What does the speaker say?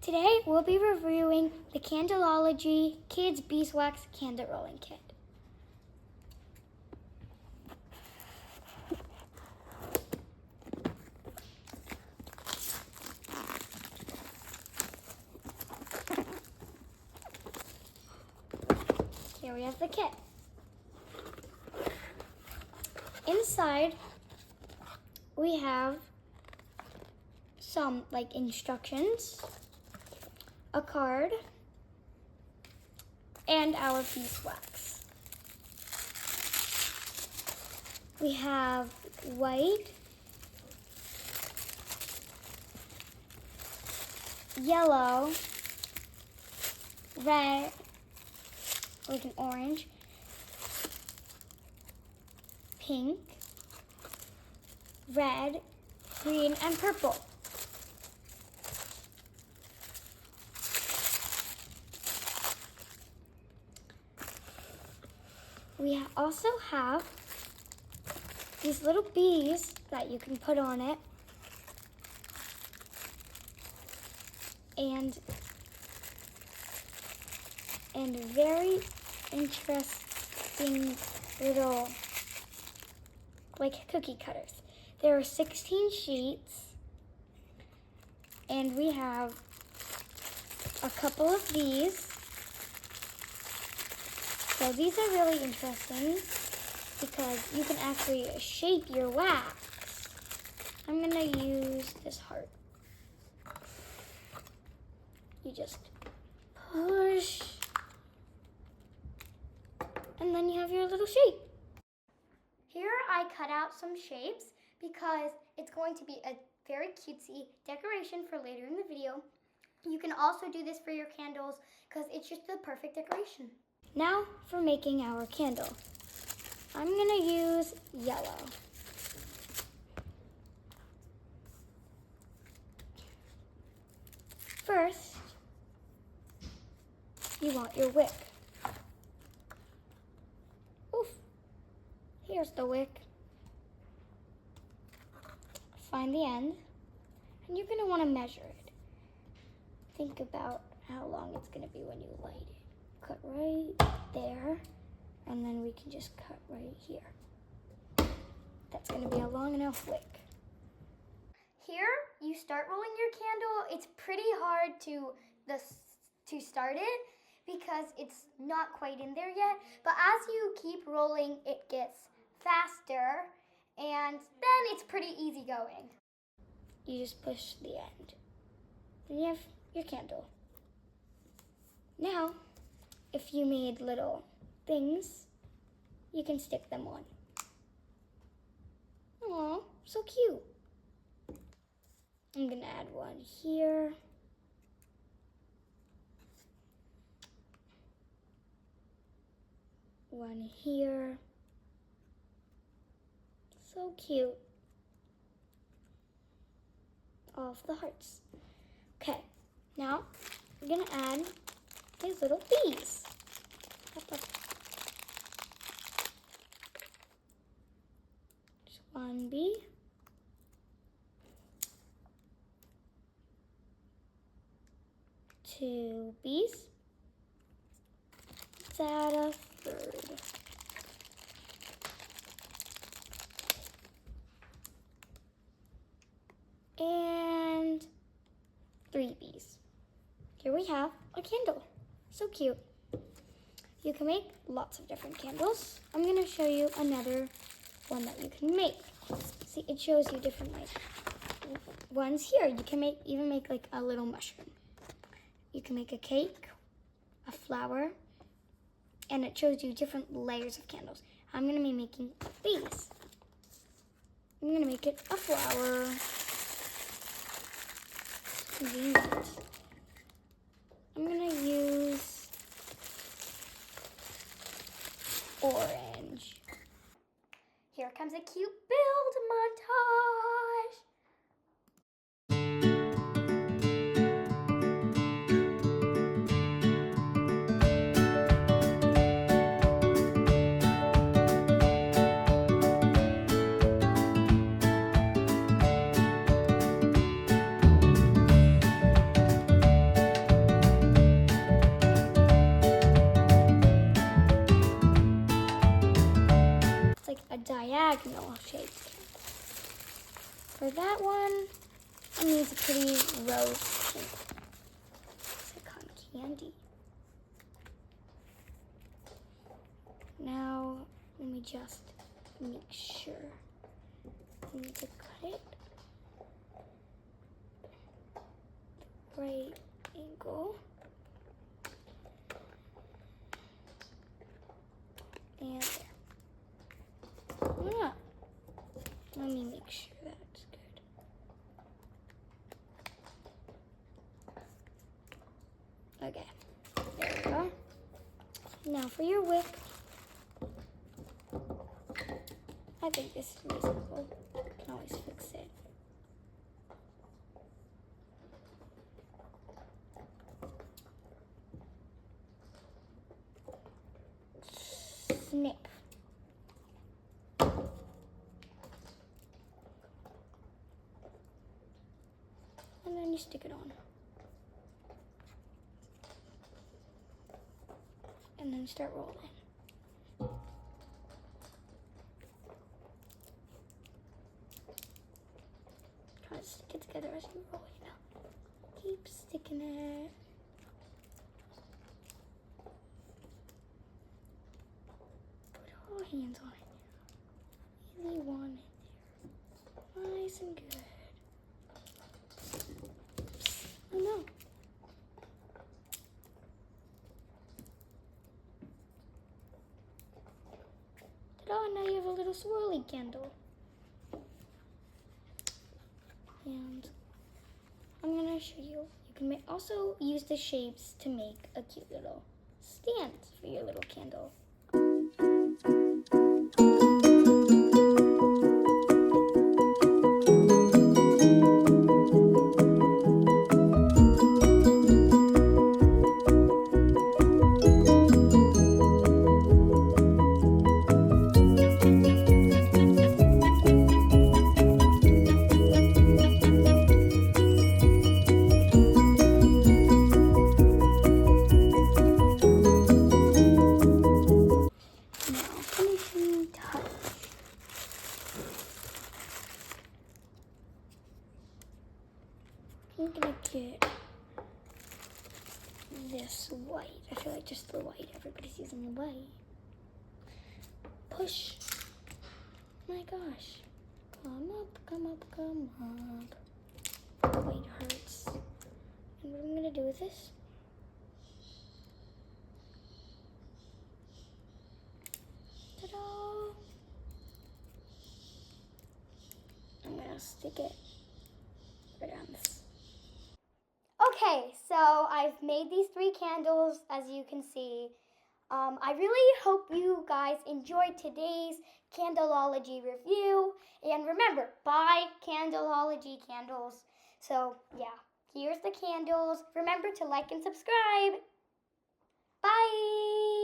Today we'll be reviewing the Candleology Kids Beeswax Candle Rolling Kit. Here we have the kit. Inside we have some instructions, a card, and our beeswax. We have white, yellow, red, like an orange, pink, red, green, and purple. We also have these little bees that you can put on it, and very interesting little cookie cutters. There are 16 sheets, and we have a couple of these. So these are really interesting because you can actually shape your wax. I'm gonna use this heart. You just push, and then you have your little shape. Here I cut out some shapes because it's going to be a very cutesy decoration for later in the video. You can also do this for your candles because it's just the perfect decoration. Now for making our candle. I'm gonna use yellow. First, you want your wick. Oof, here's the wick. Find the end, and you're gonna wanna measure it. Think about how long it's gonna be when you light it. Cut right there, and then we can just cut right here. That's gonna be a long enough wick. Here, you start rolling your candle. It's pretty hard to start it because it's not quite in there yet, but as you keep rolling, it gets faster, and then it's pretty easy going. You just push the end. Then you have your candle. Now, if you made little things, you can stick them on. Aw, so cute. I'm gonna add one here. One here. So cute. All of the hearts. Okay, now we're gonna add these little bees. Just one bee. Two bees. Let's add a third. And 3 bees. Here we have a candle. So cute. You can make lots of different candles. I'm gonna show you another one that you can make. See, it shows you different ones here. You can even make a little mushroom. You can make a cake, a flower, and it shows you different layers of candles. I'm gonna be making these. I'm gonna make it a flower. Convenient. I'm gonna use orange. Here comes a cute build montage. diagonal shapes. For that one, I'm gonna use a pretty rose pink. It's like cotton candy. Now, let me just make sure. I need to cut it the right angle. And there. Ah, let me make sure that's good. Okay, there we go. Now for your wick, I think this is reasonable. You can always fix it. Snip. And then you stick it on. And then start rolling. Try to stick it together as you roll it out. Keep sticking it. Put all hands on it. Really want it there. Nice and good. Oh no. Ta-da, now you have a little swirly candle. And I'm gonna show you. You can also use the shapes to make a cute little stand for your little candle. I'm gonna get this white. I feel like just the white. Everybody's using the white. Push. Oh my gosh. Come up, come up, come up. White hurts. And what I'm gonna do with this? Ta-da! I'm gonna stick it right on this. Okay, so I've made these 3 candles, as you can see. I really hope you guys enjoyed today's Candleology review. And remember, buy Candleology candles. So, yeah, here's the candles. Remember to like and subscribe. Bye!